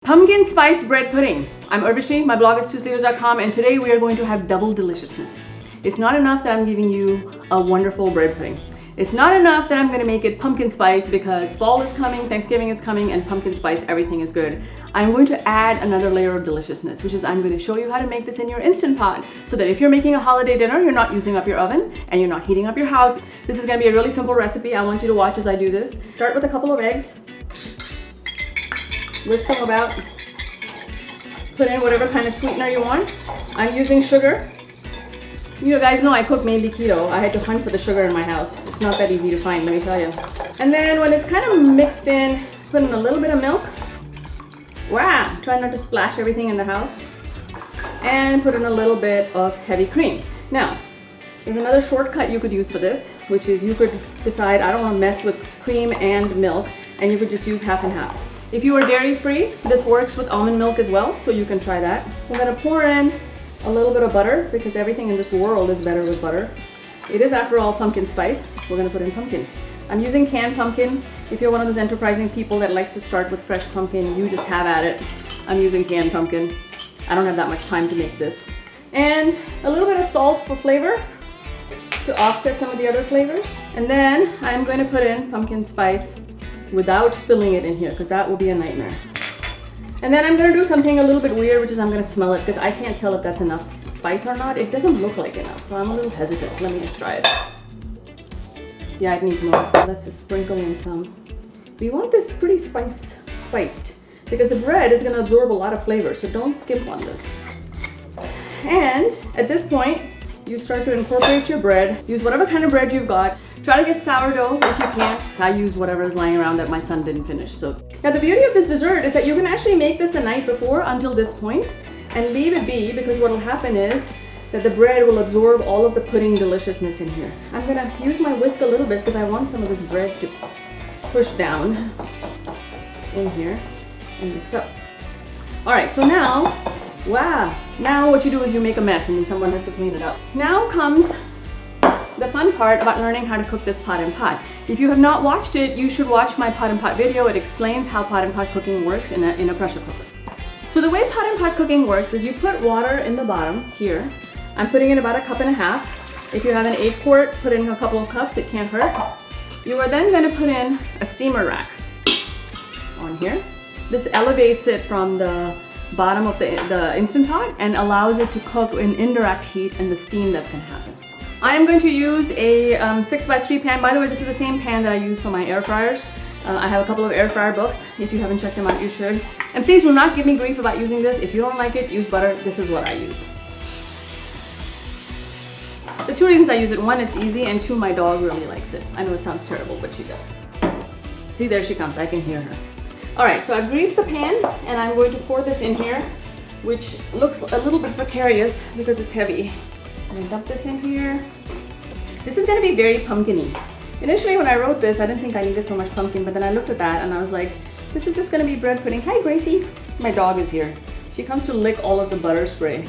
Pumpkin spice bread pudding. I'm Urvashi, my blog is TwoSleevers.com, and today we are going to have double deliciousness. It's not enough that I'm giving you a wonderful bread pudding. It's not enough that I'm going to make it pumpkin spice because fall is coming, Thanksgiving is coming, and pumpkin spice, everything is good. I'm going to add another layer of deliciousness, which is I'm going to show you how to make this in your Instant Pot so that if you're making a holiday dinner, you're not using up your oven and you're not heating up your house. This is going to be a really simple recipe. I want you to watch as I do this. Start with a couple of eggs. Whisk them about. Put in whatever kind of sweetener you want. I'm using sugar. You guys know I cook mainly keto. I had to hunt for the sugar in my house. It's not that easy to find, let me tell you. And then when it's kind of mixed in, put in a little bit of milk. Wow! Try not to splash everything in the house. And put in a little bit of heavy cream. Now, there's another shortcut you could use for this, which is you could decide I don't want to mess with cream and milk, and you could just use half and half. If you are dairy free, this works with almond milk as well, so you can try that. I'm gonna pour in a little bit of butter because everything in this world is better with butter. It is, after all, pumpkin spice. We're gonna put in pumpkin. I'm using canned pumpkin. If you're one of those enterprising people that likes to start with fresh pumpkin, you just have at it. I'm using canned pumpkin. I don't have that much time to make this. And a little bit of salt for flavor to offset some of the other flavors. And then I'm going to put in pumpkin spice without spilling it in here, because that will be a nightmare. And then I'm gonna do something a little bit weird, which is I'm gonna smell it, because I can't tell if that's enough spice or not. It doesn't look like enough, so I'm a little hesitant. Let me just try it. Yeah, it needs more. Let's just sprinkle in some. We want this pretty spiced, because the bread is gonna absorb a lot of flavor, so don't skimp on this. And at this point, you start to incorporate your bread. Use whatever kind of bread you've got. Try to get sourdough if you can. I used whatever is lying around that my son didn't finish. So now the beauty of this dessert is that you can actually make this the night before until this point and leave it be, because what will happen is that the bread will absorb all of the pudding deliciousness in here. I'm gonna use my whisk a little bit because I want some of this bread to push down in here and mix up. All right, so now, wow, now what you do is you make a mess and then someone has to clean it up. Now comes the fun part about learning how to cook this pot and pot. If you have not watched it, you should watch my pot and pot video. It explains how pot and pot cooking works in a pressure cooker. So the way pot and pot cooking works is you put water in the bottom here. I'm putting in about 1.5 cups. If you have an 8-quart, put in a couple of cups, it can't hurt. You are then going to put in a steamer rack on here. This elevates it from the bottom of the Instant Pot and allows it to cook in indirect heat and the steam that's going to happen. I am going to use a 6x3 pan. By the way, this is the same pan that I use for my air fryers. I have a couple of air fryer books. If you haven't checked them out, you should. And please do not give me grief about using this. If you don't like it, use butter. This is what I use. There's 2 reasons I use it. 1, it's easy, and 2, my dog really likes it. I know it sounds terrible, but she does. See, there she comes. I can hear her. All right, so I've greased the pan, and I'm going to pour this in here, which looks a little bit precarious because it's heavy. I'm gonna dump this in here. This is gonna be very pumpkin-y. Initially when I wrote this, I didn't think I needed so much pumpkin, but then I looked at that and I was like, this is just gonna be bread pudding. Hi, Gracie. My dog is here. She comes to lick all of the butter spray.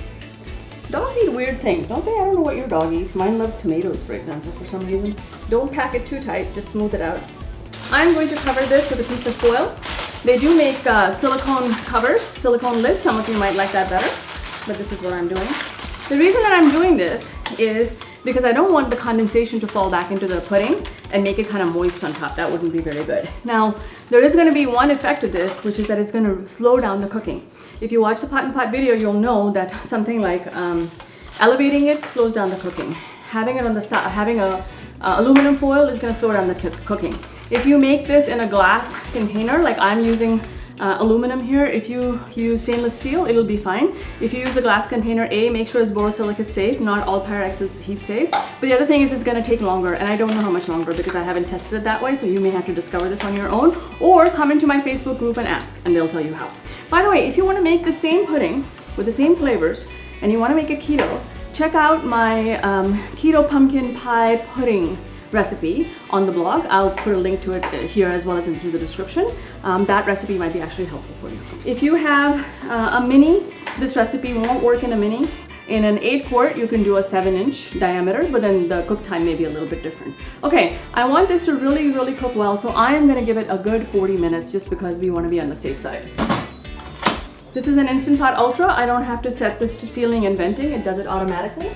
Dogs eat weird things, don't they? I don't know what your dog eats. Mine loves tomatoes, for example, for some reason. Don't pack it too tight, just smooth it out. I'm going to cover this with a piece of foil. They do make silicone covers, silicone lids. Some of you might like that better, but this is what I'm doing. The reason that I'm doing this is because I don't want the condensation to fall back into the pudding and make it kind of moist on top. That wouldn't be very good. Now, there is going to be one effect of this, which is that it's going to slow down the cooking. If you watch the pot and pot video, you'll know that something like elevating it slows down the cooking. Having it on the side, having a aluminum foil is going to slow down the cooking. If you make this in a glass container, like I'm using aluminum here, if you use stainless steel, it'll be fine. If you use a glass container, make sure it's borosilicate safe. Not all Pyrex is heat safe. But the other thing is it's gonna take longer, and I don't know how much longer because I haven't tested it that way, so you may have to discover this on your own, or come into my Facebook group and ask, and they'll tell you how. By the way, if you wanna make the same pudding with the same flavors, and you wanna make it keto, check out my keto pumpkin pie pudding recipe on the blog. I'll put a link to it here as well as into the description. That recipe might be actually helpful for you. If you have a mini, this recipe won't work in a mini. In an 8-quart, you can do a 7-inch diameter, but then the cook time may be a little bit different. Okay, I want this to really cook well, so I am gonna give it a good 40 minutes just because we wanna be on the safe side. This is an Instant Pot Ultra. I don't have to set this to sealing and venting. It does it automatically.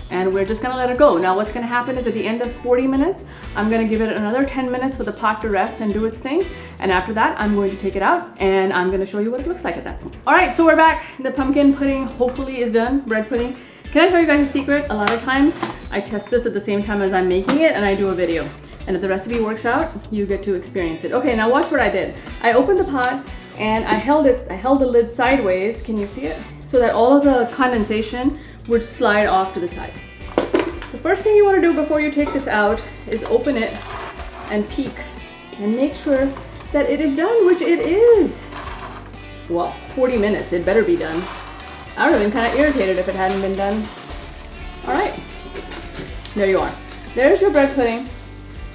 And we're just gonna let it go. Now what's gonna happen is at the end of 40 minutes, I'm gonna give it another 10 minutes for the pot to rest and do its thing. And after that, I'm going to take it out and I'm gonna show you what it looks like at that point. All right, so we're back. The pumpkin pudding hopefully is done, bread pudding. Can I tell you guys a secret? A lot of times I test this at the same time as I'm making it and I do a video. And if the recipe works out, you get to experience it. Okay, now watch what I did. I opened the pot and I held the lid sideways, can you see it? So that all of the condensation would slide off to the side. The first thing you want to do before you take this out is open it and peek and make sure that it is done, which it is. Well, 40 minutes, it better be done. I would have been kind of irritated if it hadn't been done. All right, there you are. There's your bread pudding.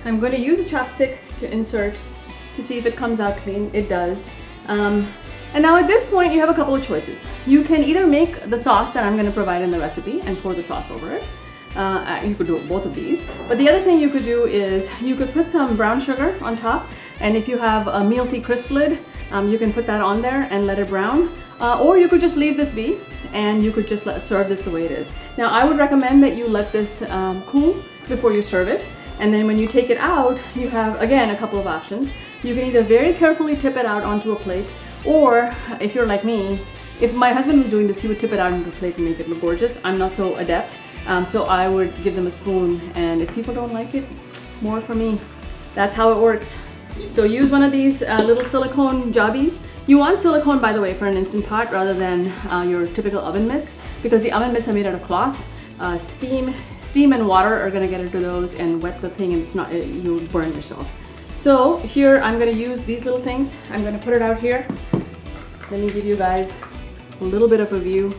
I'm going to use a chopstick to insert to see if it comes out clean. It does. And now at this point, you have a couple of choices. You can either make the sauce that I'm going to provide in the recipe and pour the sauce over it. You could do both of these. But the other thing you could do is you could put some brown sugar on top. And if you have a meal-tea crisp lid, you can put that on there and let it brown. Or you could just leave this be and you could just serve this the way it is. Now, I would recommend that you let this cool before you serve it. And then when you take it out, you have, again, a couple of options. You can either very carefully tip it out onto a plate, or if you're like me, if my husband was doing this, he would tip it out into a plate and make it look gorgeous. I'm not so adept, so I would give them a spoon. And if people don't like it, more for me. That's how it works. So use one of these little silicone jobbies. You want silicone, by the way, for an Instant Pot rather than your typical oven mitts, because the oven mitts are made out of cloth. Steam and water are gonna get into those and wet the thing, and it's not, you'll burn yourself. So here I'm gonna use these little things. I'm gonna put it out here. Let me give you guys a little bit of a view.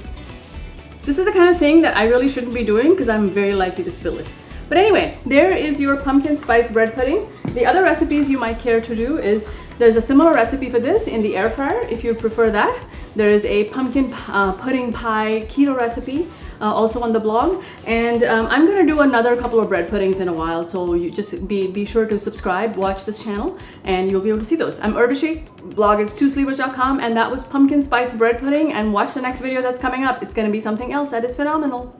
This is the kind of thing that I really shouldn't be doing because I'm very likely to spill it. But anyway, there is your pumpkin spice bread pudding. The other recipes you might care to do is, there's a similar recipe for this in the air fryer if you prefer that. There is a pumpkin pudding pie keto recipe also on the blog. And I'm gonna do another couple of bread puddings in a while, so you just be sure to subscribe, watch this channel, and you'll be able to see those. I'm Urvashi, blog is TwoSleevers.com, and that was pumpkin spice bread pudding, and watch the next video that's coming up. It's gonna be something else that is phenomenal.